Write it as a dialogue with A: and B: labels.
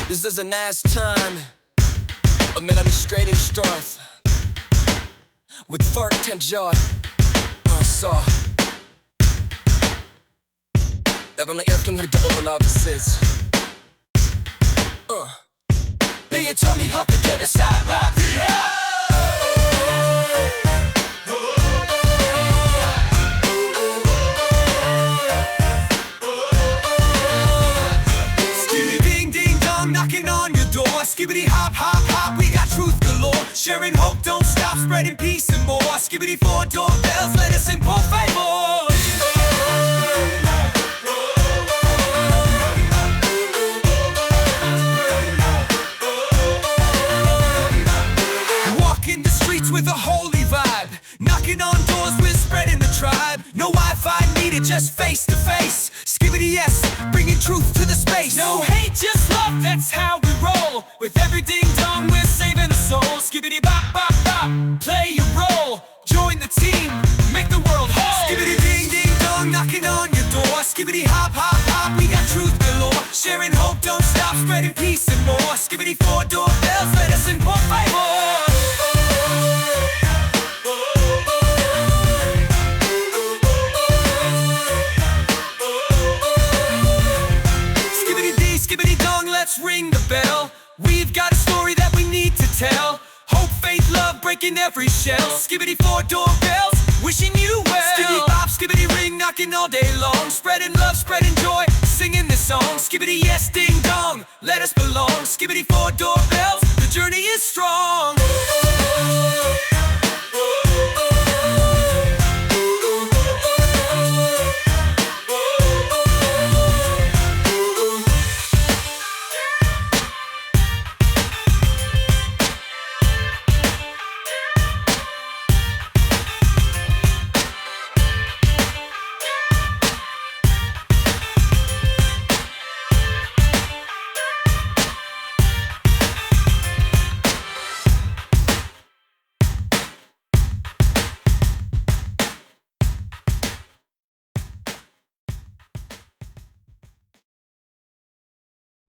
A: This is a nice time, melodi straight in start with fart and joy. Så även när elken har double av precis. Be it tell me how to get a side rock. Knocking on your door, skibidi hop, hop, hop, we got truth galore. Sharing hope, don't stop, spreading peace and more. Skibidi 4 doorbells, let us in por favor. Walking the streets with a holy vibe, knocking on doors, we're spreading the tribe. No Wi-Fi needed, just face to face. Skibidi YES, bringing truth to the space. No hate, just love, that's how we roll. With every ding-dong, we're saving a soul. Skibidi bop, bop, bop, play your role. Join the team, make the world whole. Skibidi ding-ding-dong, knocking on your door. Skibidi hop, hop, hop, we got truth galore. Sharing hope, don't stop, spreading peace and more. Skibidi 4 doorbells, let us in por favor. Skibidi dong, let's ring the bell. We've got a story that we need to tell. Hope, faith, love, breaking every shell. Skibidi 4 doorbells, wishing you well. Skibidi bop, skibidi ring, knocking all day long. Spreading love, spreading joy, singing this song. Skibidi YES, ding dong, let us belong. Skibidi 4 doorbells, the journey is strong.